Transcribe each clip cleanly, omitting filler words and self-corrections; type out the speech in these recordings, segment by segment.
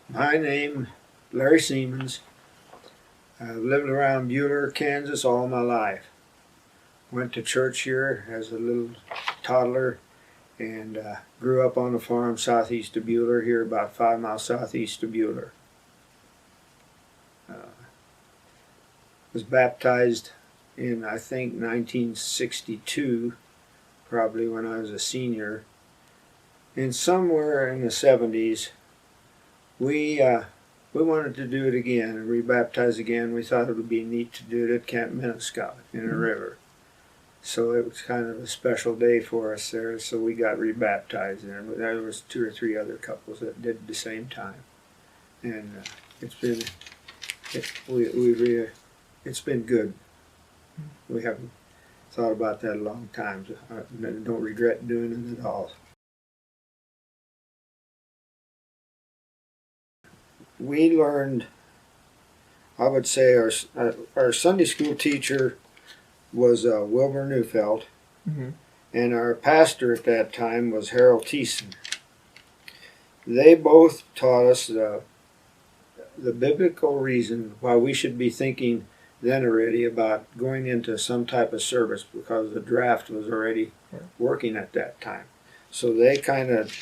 My name, Larry Siemens. I've lived around Buhler, Kansas all my life. Went to church here as a little toddler and grew up on a farm southeast of Buhler, here about 5 miles southeast of Buhler. Was baptized in, I think, 1962, probably when I was a senior. And somewhere in the 70s, we wanted to do it again and rebaptize again. We thought it would be neat to do it at Camp Minnescott in a river. So it was kind of a special day for us there. So we got rebaptized there. There was 2 or 3 other couples that did at the same time, and it's been it's been good. We haven't thought about that a long time. So I don't regret doing it at all. We learned, I would say, our Sunday school teacher was Wilbur Neufeld, and our pastor at that time was Harold Thiessen. They both taught us the biblical reason why we should be thinking then already about going into some type of service, because the draft was already working at that time. So they kind of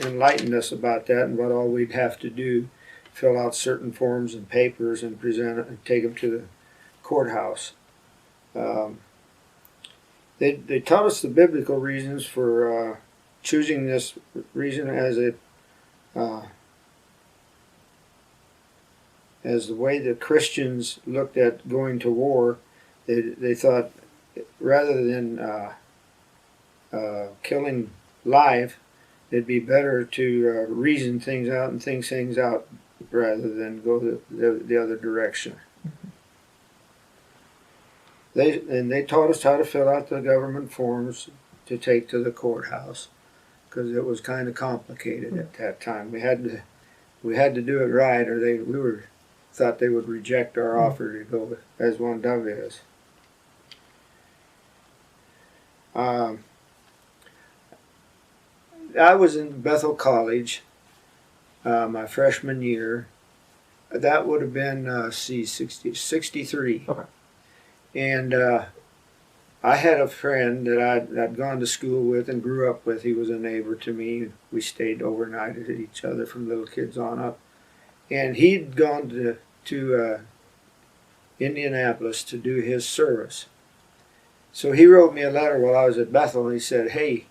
enlightened us about that and what all we'd have to do: fill out certain forms and papers and present it and take them to the courthouse. They taught us the biblical reasons for choosing this reason as the way the Christians looked at going to war. They thought, rather than killing live, it'd be better to reason things out and think things out rather than go the other direction. They taught us how to fill out the government forms to take to the courthouse, because it was kind of complicated at that time. We had to do it right, or we thought they would reject our offer to go as one dove is. I was in Bethel College my freshman year. That would have been 63. Okay. And I had a friend that I'd gone to school with and grew up with. He was a neighbor to me. We stayed overnight at each other from little kids on up. And he'd gone to Indianapolis to do his service. So he wrote me a letter while I was at Bethel, and he said, "Hey,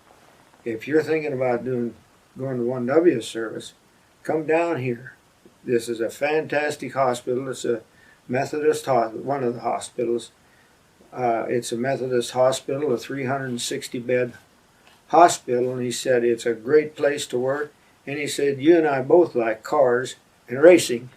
if you're thinking about going to 1W service, come down here. This is a fantastic hospital. It's a Methodist one of the hospitals. It's a Methodist hospital, a 360-bed hospital." And he said, "It's a great place to work." And he said, "You and I both like cars and racing."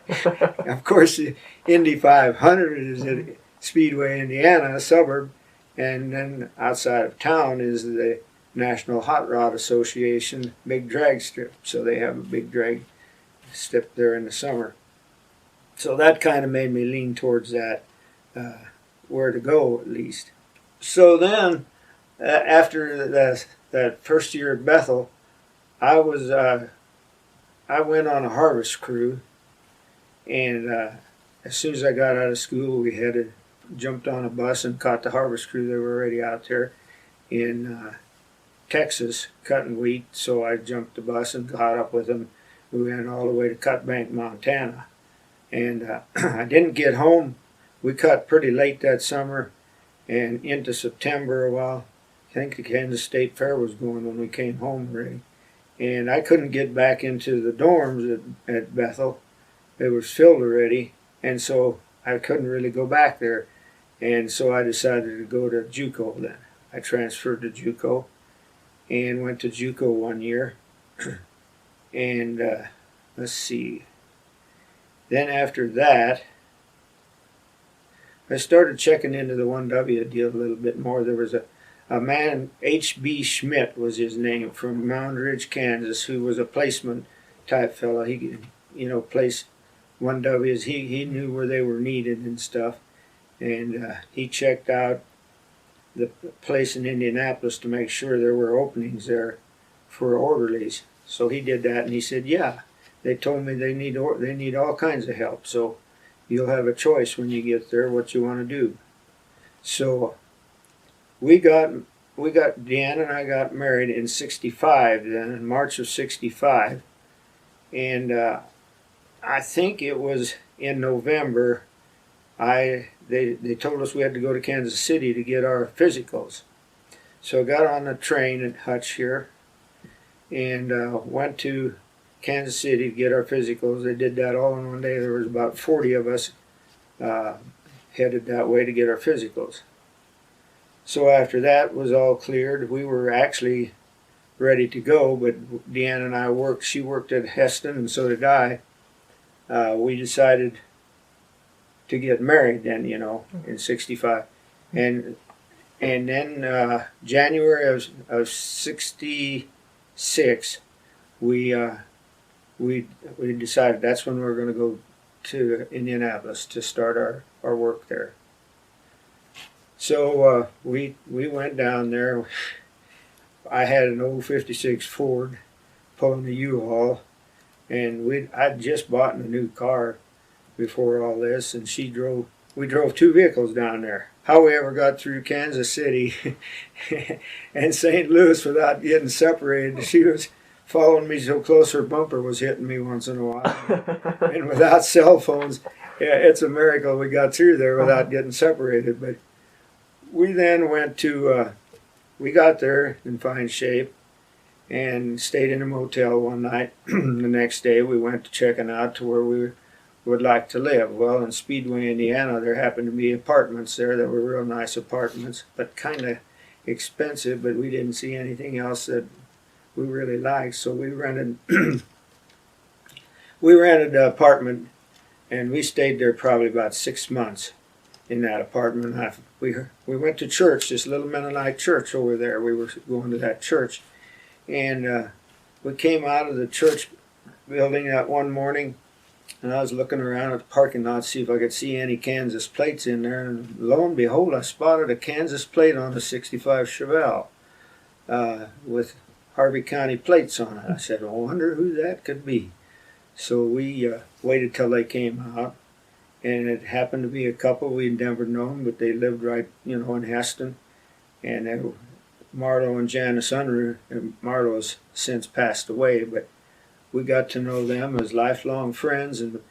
Of course, the Indy 500 is at Speedway, Indiana, a suburb. And then outside of town is the National Hot Rod Association big drag strip. So they have a big drag strip there in the summer. So that kind of made me lean towards that, where to go at least. So then, after that first year at Bethel, I went on a harvest crew, and as soon as I got out of school, we jumped on a bus and caught the harvest crew. They were already out there in Texas cutting wheat, so I jumped the bus and caught up with them. We went all the way to Cut Bank, Montana. And I didn't get home. We cut pretty late that summer and into September. Well, I think the Kansas State Fair was going when we came home already. And I couldn't get back into the dorms at Bethel. It was filled already, and so I couldn't really go back there. And so I decided to go to JUCO then. I transferred to JUCO and went to JUCO 1 year. And let's see. Then after that, I started checking into the 1W deal a little bit more. There was a man, H.B. Schmidt was his name, from Mound Ridge, Kansas, who was a placement type fellow. He, placed 1Ws. He knew where they were needed and stuff. And he checked out the place in Indianapolis to make sure there were openings there for orderlies. So he did that, and he said, yeah, they told me they need all kinds of help. So you'll have a choice when you get there what you want to do. So we got Deanna and I got married in '65 then, in March of '65. And I think it was in November, they told us we had to go to Kansas City to get our physicals. So I got on the train at Hutch here and went to Kansas City to get our physicals. They did that all in one day. There was about 40 of us headed that way to get our physicals. So after that was all cleared, we were actually ready to go, but Deanna and I worked. She worked at Heston, and so did I. We decided to get married then, in '65. And then January of '66, we decided that's when we were going to go to Indianapolis to start our work there. So we went down there. I had an old '56 Ford pulling the U-Haul, and I'd just bought a new car before all this, and we drove two vehicles down there. How we ever got through Kansas City and St. Louis without getting separated. She was following me so close her bumper was hitting me once in a while. And without cell phones, yeah, it's a miracle we got through there without getting separated. But we then went to, we got there in fine shape and stayed in a motel one night. The next day we went to checking out to where we would like to live. Well, in Speedway, Indiana, there happened to be apartments there that were real nice apartments, but kind of expensive, but we didn't see anything else that we really liked, so we rented an apartment, and we stayed there probably about 6 months in that apartment. We went to church, this little Mennonite church over there. We were going to that church, and we came out of the church building that one morning, and I was looking around at the parking lot to see if I could see any Kansas plates in there, and lo and behold, I spotted a Kansas plate on a '65 Chevelle with Harvey County plates on it. I said, I wonder who that could be. So we waited till they came out, and it happened to be a couple we'd never known, but they lived right, in Heston. And Marlo and Janice Unruh, and Marlo's since passed away, but we got to know them as lifelong friends, and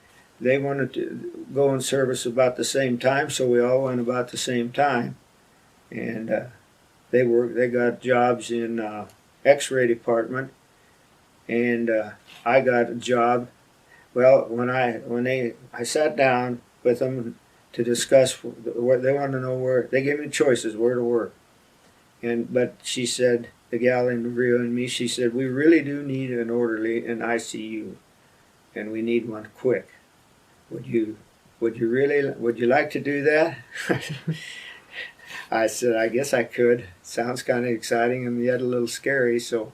they wanted to go in service about the same time, so we all went about the same time. And they got jobs in X-ray department, and I got a job. Well, when I sat down with them to discuss what they wanted to know where they gave me choices where to work, but she said, the gal interviewing me, she said, we really do need an orderly in ICU, and we need one quick. Would you like to do that? I said, I guess I could. Sounds kind of exciting and yet a little scary, so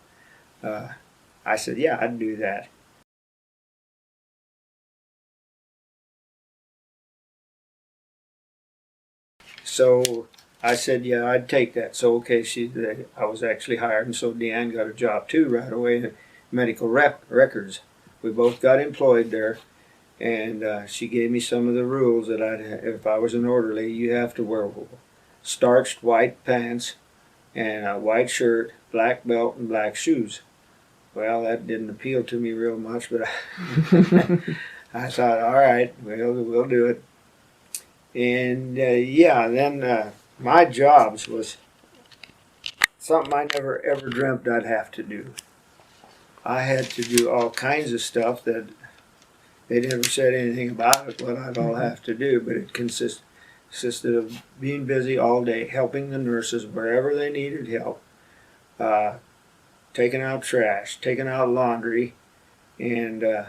I said, yeah, I'd do that. So I said, yeah, I'd take that. So, okay, I was actually hired, and so Deanne got a job too right away in medical records. We both got employed there, and she gave me some of the rules that if I was an orderly, you have to wear starched white pants, and a white shirt, black belt, and black shoes. Well, that didn't appeal to me real much, but I thought, all right, we'll do it. And then my jobs was something I never ever dreamt I'd have to do. I had to do all kinds of stuff that they never said anything about it, what I'd all have to do, but it consisted of being busy all day, helping the nurses wherever they needed help, taking out trash, taking out laundry, and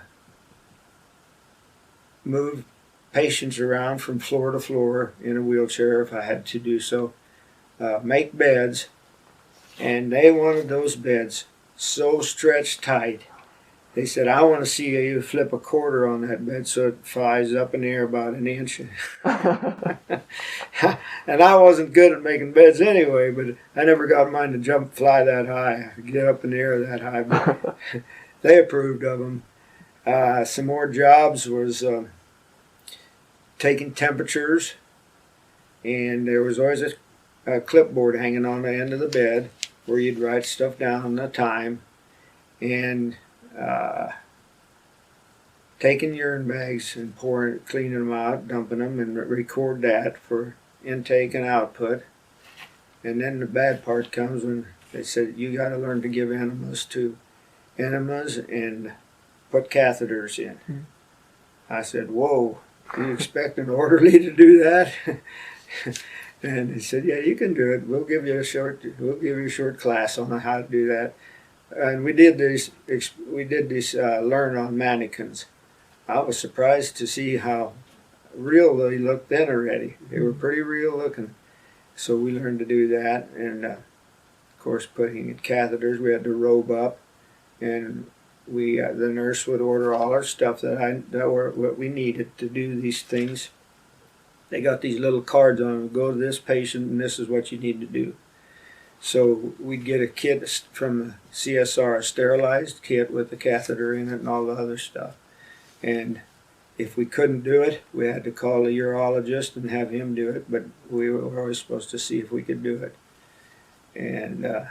move patients around from floor to floor in a wheelchair if I had to do so, make beds, and they wanted those beds so stretched tight. They said, I want to see you flip a quarter on that bed so it flies up in the air about an inch. And I wasn't good at making beds anyway, but I never got mine to fly that high, get up in the air that high. But they approved of them. Some more jobs was taking temperatures, and there was always a clipboard hanging on the end of the bed where you'd write stuff down, the time, and taking urine bags and cleaning them out, dumping them, and record that for intake and output. And then the bad part comes when they said, you got to learn to give enemas too. Enemas and put catheters in. Mm-hmm. I said, whoa, do you expect an orderly to do that? And they said, yeah, you can do it. We'll give you a short class on how to do that. And we did this learn on mannequins. I was surprised to see how real they looked then already. They were pretty real looking. So we learned to do that, and of course putting in catheters, we had to robe up, and the nurse would order all our stuff that were what we needed to do these things. They got these little cards on them, go to this patient and this is what you need to do. So we'd get a kit from the CSR, a sterilized kit with the catheter in it and all the other stuff. And if we couldn't do it, we had to call a urologist and have him do it, but we were always supposed to see if we could do it. And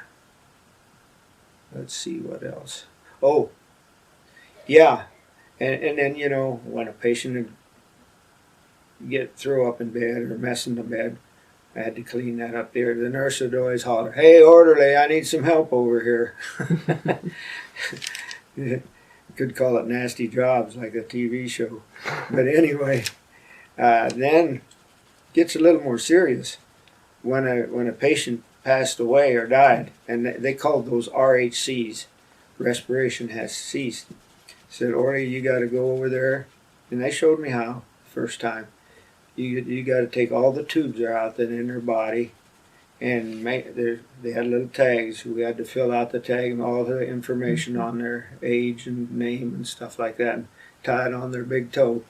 let's see what else. Oh, yeah. And then, when a patient would throw up in bed or mess in the bed, I had to clean that up there. The nurse would always holler, hey, orderly, I need some help over here. You could call it nasty jobs like a TV show. But anyway, then gets a little more serious. When a patient passed away or died, and they called those RHCs, respiration has ceased. Said, orderly, you got to go over there. And they showed me how first time. You got to take all the tubes that are out there in their body, and they had little tags. We had to fill out the tag and all the information on their age and name and stuff like that, and tie it on their big toe.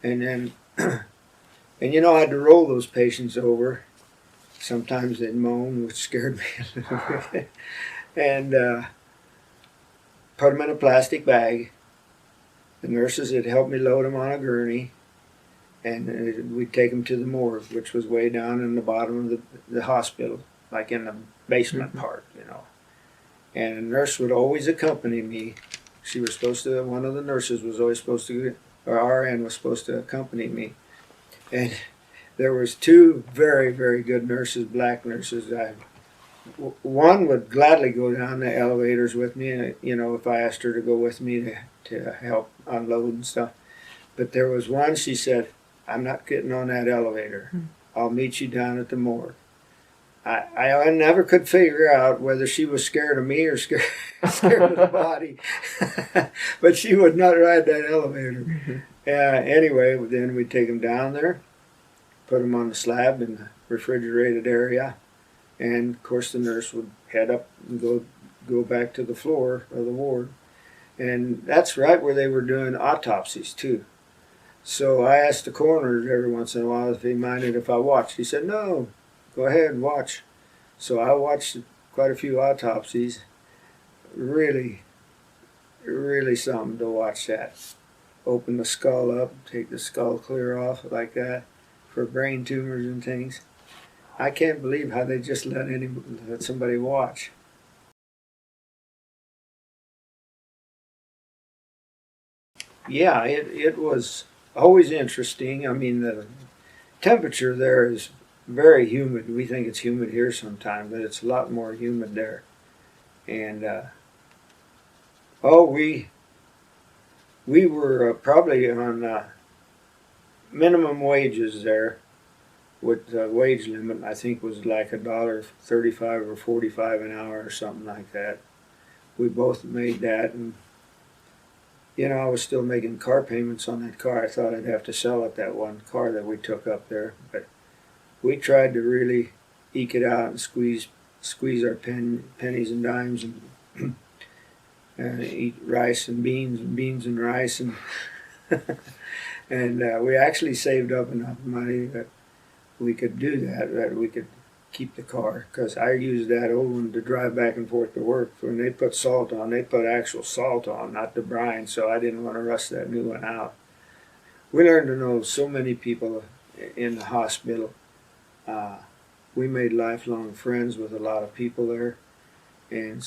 And then, I had to roll those patients over. Sometimes they'd moan, which scared me a little bit, and put them in a plastic bag. The nurses would help me load them on a gurney. And we'd take them to the morgue, which was way down in the bottom of the hospital, like in the basement part, And a nurse would always accompany me. One of the nurses was always supposed to, or RN was supposed to accompany me. And there was two very, very good nurses, black nurses. One would gladly go down the elevators with me, if I asked her to go with me to help unload and stuff. But there was one, she said, I'm not getting on that elevator. I'll meet you down at the morgue. I never could figure out whether she was scared of me or scared of the body. But she would not ride that elevator. Anyway, then we'd take them down there, put them on the slab in the refrigerated area, and of course the nurse would head up and go back to the floor of the ward. And that's right where they were doing autopsies too. So I asked the coroner every once in a while if he minded if I watched. He said, no, go ahead and watch. So I watched quite a few autopsies. Really, really something to watch that. Open the skull up, take the skull clear off like that for brain tumors and things. I can't believe how they just let somebody watch. Yeah, it was always interesting. I mean, the temperature there is very humid. We think it's humid here sometimes, but it's a lot more humid there. And we were probably on minimum wages there, with the wage limit I think was like $1.35 or 45 an hour or something like that. We both made that, and I was still making car payments on that car. I thought I'd have to sell it, that one car that we took up there, but we tried to really eke it out and squeeze our pennies and dimes, and eat rice and beans and rice, and and we actually saved up enough money that we could do that we could keep the car, because I used that old one to drive back and forth to work. When they put salt on, they put actual salt on, not the brine, so I didn't want to rust that new one out. We learned to know so many people in the hospital. We made lifelong friends with a lot of people there, and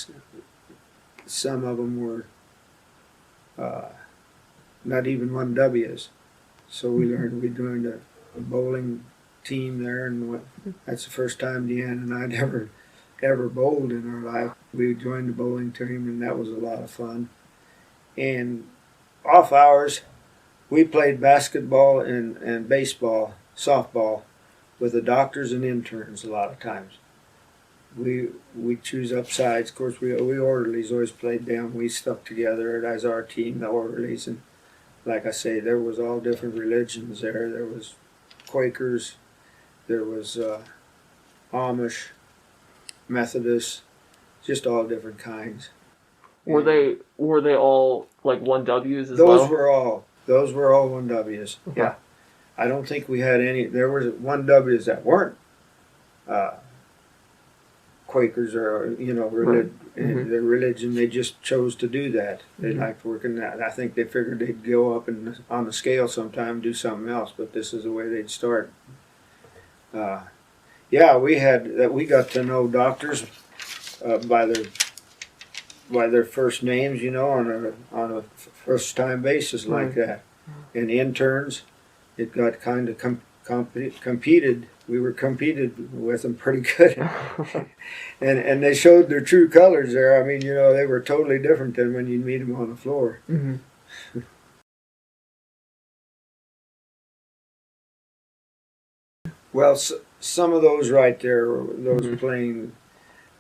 some of them were not even 1Ws. So we joined a bowling team there, and that's the first time Deanne and I'd ever bowled in our life. We joined the bowling team, and that was a lot of fun. And off hours, we played basketball and baseball, softball, with the doctors and interns a lot of times. We choose up sides. Of course, we orderlies always played them. We stuck together as our team, the orderlies, and like I say, there was all different religions there. There was Quakers, there was Amish, Methodists, just all different kinds. Were they all like 1Ws as well? Those were all 1Ws. Okay. Yeah. I don't think we had any. There were 1Ws that weren't Quakers or Right. their religion. They just chose to do that. They liked working that. I think they figured they'd go up on the scale sometime, do something else. But this is the way they'd start. We got to know doctors by their first names, on a first time basis like that. And interns, it got kind of competed. We were competed with them pretty good, and they showed their true colors there. I mean, they were totally different than when you meet them on the floor. Mm-hmm. Well, some of those right there, those playing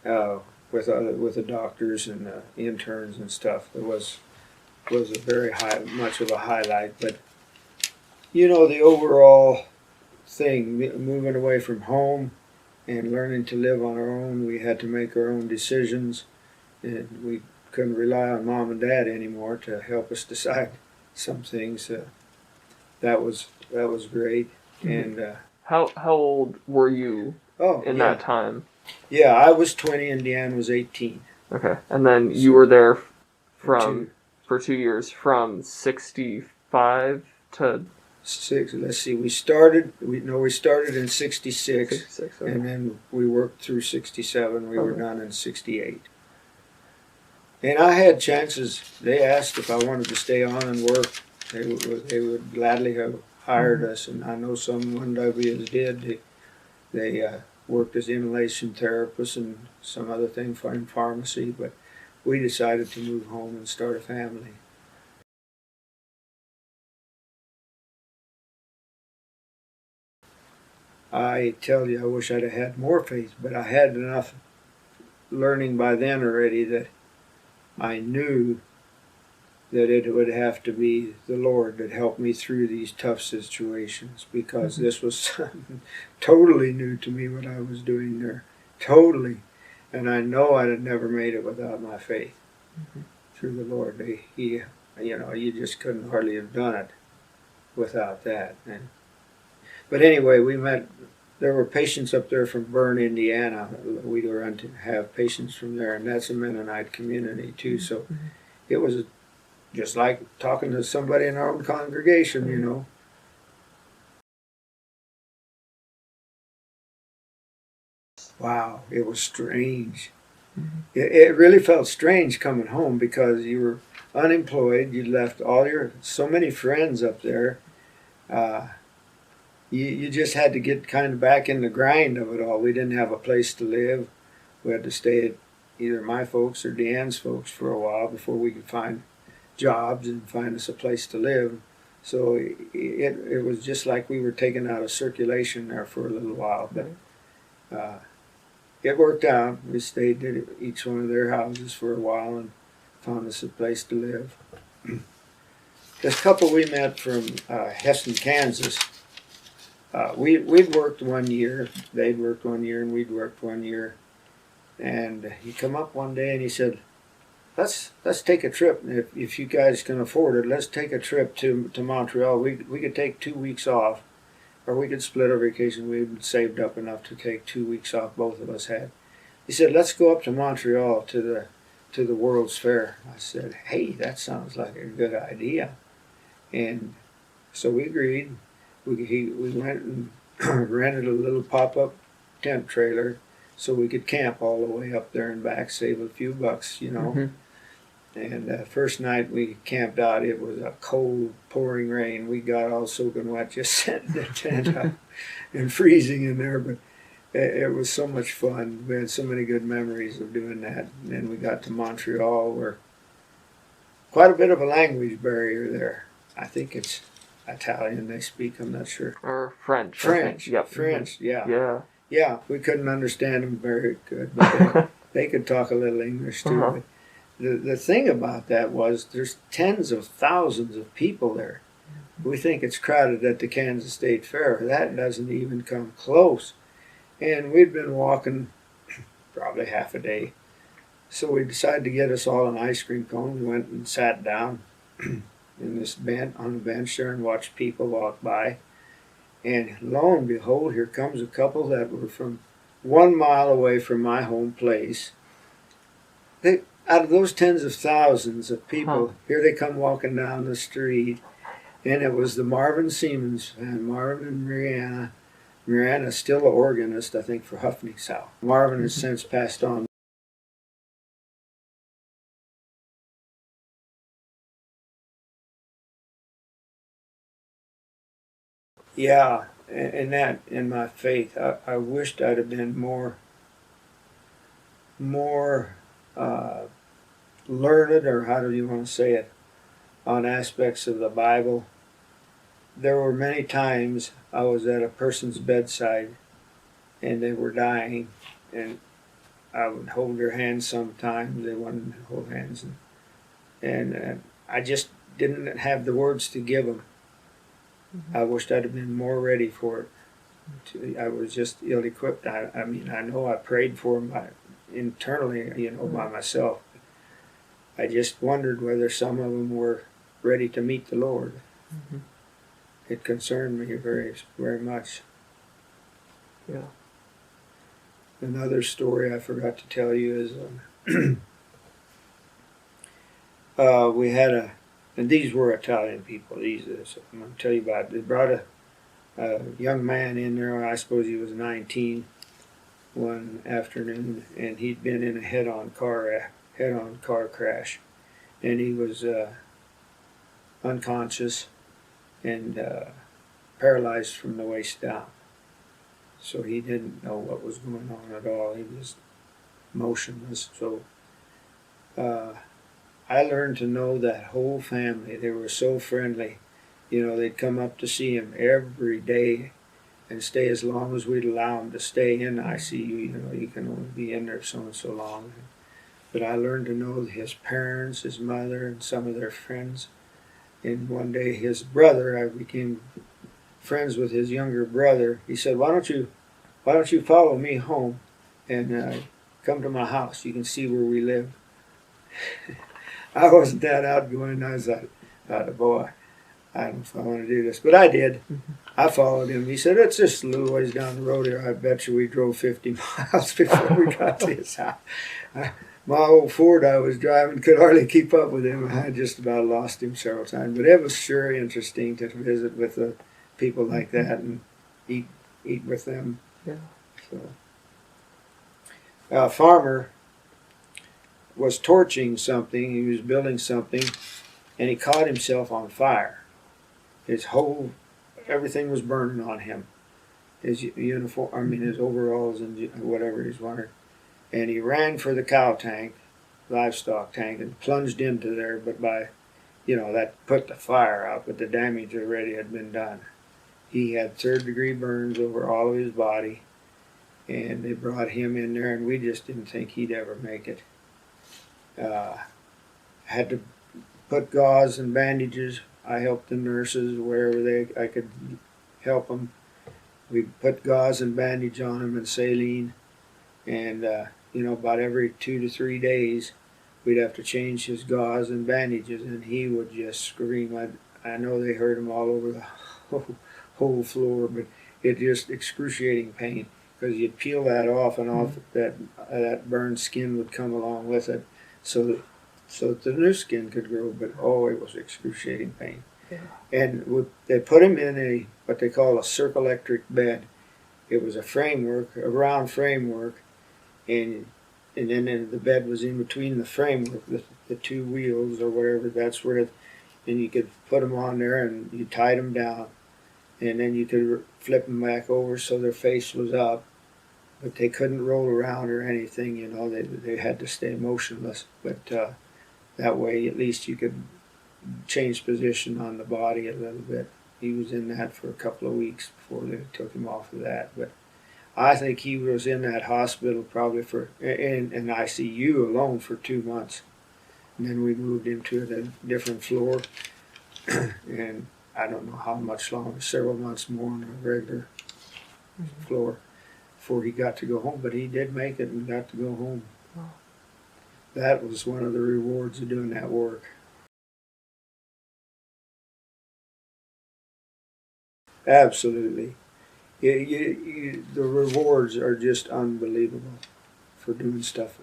with the doctors and the interns and stuff, it was a very much of a highlight. But the overall thing, moving away from home and learning to live on our own, we had to make our own decisions, and we couldn't rely on mom and dad anymore to help us decide some things. That was great. Mm-hmm. And how old were you in that time? Yeah, I was 20 and Deanne was 18. Okay, and then you were there for 2 years, from 65 to 6. Let's see. We started in 66, 66, okay. And then we worked through 67. We were done in 68. And I had chances. They asked if I wanted to stay on and work. They would gladly have hired us, and I know some 1Ws did. They worked as inhalation therapists and some other thing in pharmacy, but we decided to move home and start a family. I tell you, I wish I'd have had more faith, but I had enough learning by then already that I knew that it would have to be the Lord that helped me through these tough situations, because this was totally new to me what I was doing there. Totally. And I know I'd have never made it without my faith through the Lord. You just couldn't hardly have done it without that. But anyway, there were patients up there from Bern, Indiana. We were to have patients from there, and that's a Mennonite community too. So it was just like talking to somebody in our own congregation, wow, it was strange. It really felt strange coming home because you were unemployed. You'd left so many friends up there. You just had to get kind of back in the grind of it all. We didn't have a place to live. We had to stay at either my folks or Deanne's folks for a while before we could find jobs and find us a place to live. So it was just like we were taken out of circulation there for a little while. But it worked out. We stayed at each one of their houses for a while and found us a place to live. This couple we met from Heston, Kansas, we'd worked 1 year. They'd worked 1 year and we'd worked 1 year. And he come up one day and he said, let's take a trip. If you guys can afford it, let's take a trip to Montreal. We could take 2 weeks off, or we could split our vacation. We'd saved up enough to take 2 weeks off, both of us had. He said, let's go up to Montreal to the World's Fair. I said, hey, that sounds like a good idea. And so we agreed. We went and rented a little pop-up tent trailer so we could camp all the way up there and back, save a few bucks, you know. And first night we camped out, it was a cold, pouring rain. We got all soaking wet just setting the tent up and freezing in there, but it was so much fun. We had so many good memories of doing that. And then we got to Montreal, where quite a bit of a language barrier there. I think it's Italian they speak, I'm not sure. Or French. French, Yep. French, yeah. Yeah. Yeah, we couldn't understand them very good, but they could talk a little English too. Uh-huh. The thing about that was there's tens of thousands of people there. We think it's crowded at the Kansas State Fair. That doesn't even come close. And we'd been walking probably half a day. So we decided to get us all an ice cream cone. We went and sat down in this on the bench there and watched people walk by. And lo and behold, here comes a couple that were from 1 mile away from my home place. Out of those tens of thousands of people, here they come walking down the street. And it was the Marvin Siemens and Marvin and Mariana. Mariana's still an organist, I think, for Huffney South. Marvin has since passed on. Yeah, and that in my faith, I wished I'd have been more learned, or how do you want to say it, on aspects of the Bible. There were many times I was at a person's bedside and they were dying, and I would hold their hands sometimes. They wanted to hold hands, and I just didn't have the words to give them. I wished I'd have been more ready for it. I was just ill-equipped. I mean, I know I prayed for them internally, you know, by myself. I just wondered whether some of them were ready to meet the Lord. It concerned me very, very much. Yeah. Another story I forgot to tell you is we had and these were Italian people. I'm going to tell you about it. They brought a young man in there. I suppose he was 19 one afternoon, and he'd been in a head-on car crash, and he was unconscious and paralyzed from the waist down. So he didn't know what was going on at all. He was motionless. So I learned to know that whole family. They were so friendly. You know, they'd come up to see him every day and stay as long as we'd allow them to stay in ICU. You know, you can only be in there so and so long. But I learned to know his parents, his mother, and some of their friends. And one day his brother, I became friends with his younger brother. He said, why don't you follow me home and come to my house? You can see where we live. I wasn't that outgoing. I thought, boy, I don't know if I want to do this. But I did. I followed him. He said, it's just a little ways down the road here. I bet you we drove 50 miles before we got to his house. My old Ford I was driving could hardly keep up with him. I just about lost him several times. But it was sure interesting to visit with people like that and eat with them. Yeah. So A farmer was torching something. He was building something, and he caught himself on fire. Everything was burning on him. His uniform, his overalls and whatever he's wearing. And he ran for the cow tank, livestock tank, and plunged into there, but that put the fire out, but the damage already had been done. He had third-degree burns over all of his body, and they brought him in there, and we just didn't think he'd ever make it. Had to put gauze and bandages. I helped the nurses wherever I could help them. We put gauze and bandage on him and saline, and about every 2 to 3 days, we'd have to change his gauze and bandages, and he would just scream. I know they heard him all over the whole floor, but it just excruciating pain, because you'd peel that off, and off that burned skin would come along with it, so that the new skin could grow. But it was excruciating pain. Yeah. And they put him in what they call a circle-electric bed. It was a round framework, and then the bed was in between the framework, the two wheels or whatever. That's where, and you could put them on there, and you tied them down, and then you could flip them back over so their face was up, but they couldn't roll around or anything. They had to stay motionless. But that way, at least you could change position on the body a little bit. He was in that for a couple of weeks before they took him off of that. But I think he was in that hospital probably in ICU alone for 2 months. And then we moved him to a different floor. And I don't know how much longer, several months more on a regular floor before he got to go home. But he did make it and got to go home. Wow. That was one of the rewards of doing that work. Absolutely. The rewards are just unbelievable for doing stuff,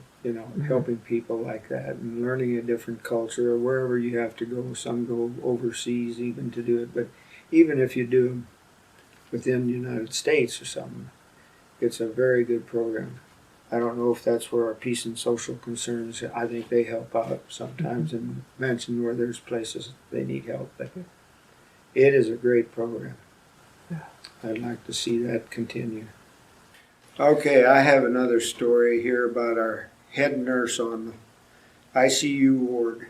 helping people like that and learning a different culture, or wherever you have to go. Some go overseas even to do it, but even if you do them within the United States or something, it's a very good program. I don't know if that's where our peace and social concerns, I think they help out sometimes and mention where there's places they need help, but it is a great program. I'd like to see that continue. Okay, I have another story here about our head nurse on the ICU ward.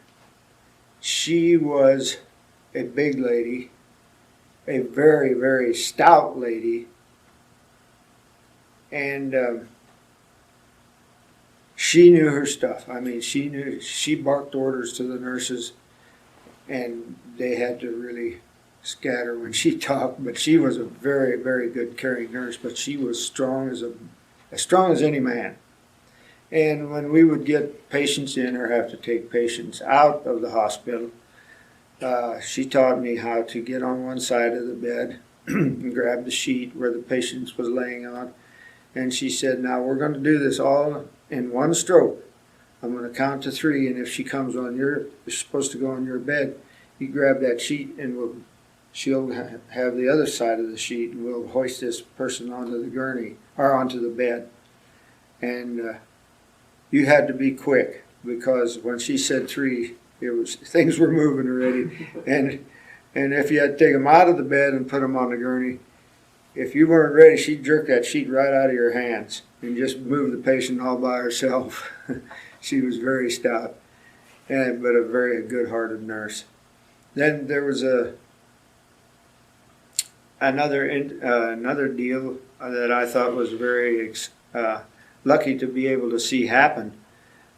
She was a big lady, a very, very stout lady, and she knew her stuff. She barked orders to the nurses, and they had to really scatter when she talked. But she was a very, very good caring nurse. But she was strong as any man. And when we would get patients in or have to take patients out of the hospital, she taught me how to get on one side of the bed and grab the sheet where the patient was laying on. And she said, "Now we're going to do this all in one stroke. I'm going to count to 3, and if she comes on you're supposed to go on your bed, you grab that sheet, and she'll have the other side of the sheet, and we'll hoist this person onto the gurney or onto the bed." And you had to be quick, because when she said 3, things were moving already. And if you had to take them out of the bed and put them on the gurney, if you weren't ready, she'd jerk that sheet right out of your hands and just move the patient all by herself. She was very stout, but a very good-hearted nurse. Then there was another deal that I thought was very lucky to be able to see happen.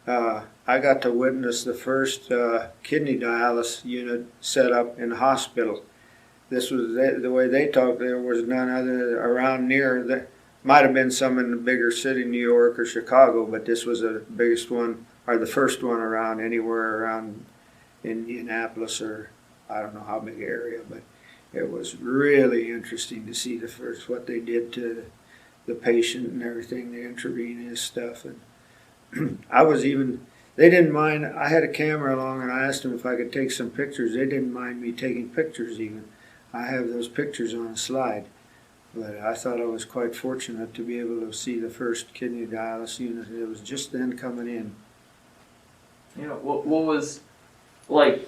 I got to witness the first kidney dialysis unit set up in the hospital. This was the way they talked. There was none other around near. There might have been some in the bigger city, New York or Chicago, but this was the biggest one, or the first one around anywhere around Indianapolis, or I don't know how big area, but it was really interesting to see what they did to the patient and everything, the intravenous stuff. And they didn't mind. I had a camera along, and I asked them if I could take some pictures. They didn't mind me taking pictures even. I have those pictures on a slide. But I thought I was quite fortunate to be able to see the first kidney dialysis unit. It was just then coming in. Yeah. What was like?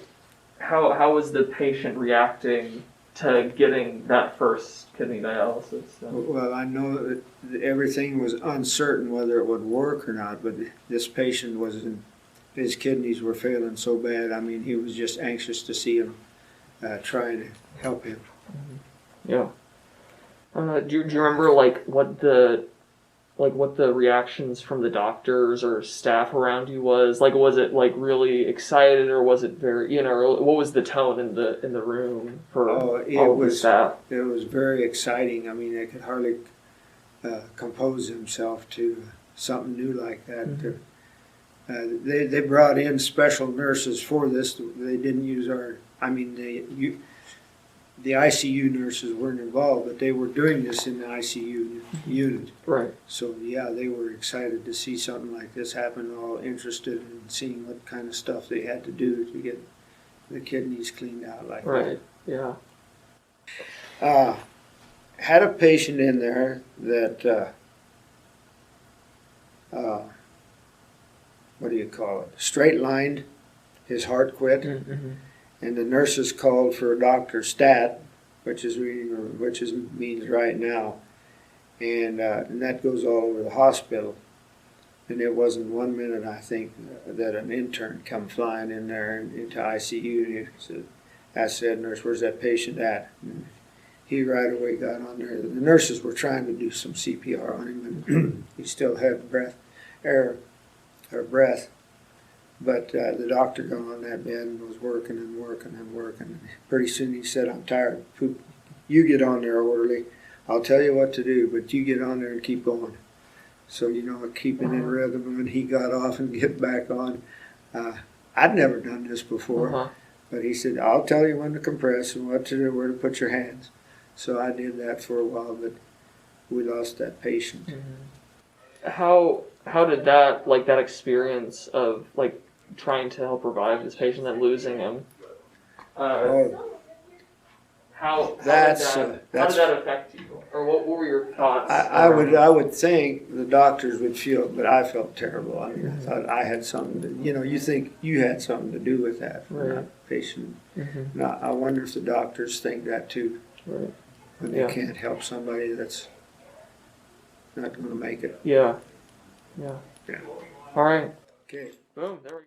How was the patient reacting to getting that first kidney dialysis? Well, I know that everything was uncertain whether it would work or not, but this patient his kidneys were failing so bad. I mean, he was just anxious to see him, trying to help him. Yeah. Do you remember what the reactions from the doctors or staff around you was? Like, was it like really excited, or was it very, what was the tone in the room for all of the staff? It was very exciting. I mean, they could hardly compose himself to something new like that. Mm-hmm. They brought in special nurses for this. They didn't use the ICU nurses weren't involved, but they were doing this in the ICU unit. Right. So, yeah, they were excited to see something like this happen, all interested in seeing what kind of stuff they had to do to get the kidneys cleaned out like right. that. Yeah. Had a patient in there that, what do you call it, straight-lined, his heart quit. Mm-hmm. And the nurses called for a Dr. Stat, which means right now, and that goes all over the hospital. And it wasn't 1 minute, I think, that an intern come flying in there into ICU. And he said, asked the nurse, "Where's that patient at?" And he right away got on there. The nurses were trying to do some CPR on him, and he still had breath. But the doctor got on that bed and was working and working and working. Pretty soon he said, "I'm tired. You get on there, orderly. I'll tell you what to do, but you get on there and keep going." So, keeping in rhythm, and he got off and get back on. I'd never done this before, but he said, "I'll tell you when to compress and what to do, where to put your hands." So I did that for a while, but we lost that patient. Mm-hmm. How did that experience of trying to help revive this patient and losing him? How did that affect you, or what were your thoughts? I would think the doctors would feel, but I felt terrible. I mean, I thought I had something to, you think you had something to do with that for that patient. Mm-hmm. Now, I wonder if the doctors think that too, when they can't help somebody that's not going to make it. Yeah. All right. Okay. Boom. There we go.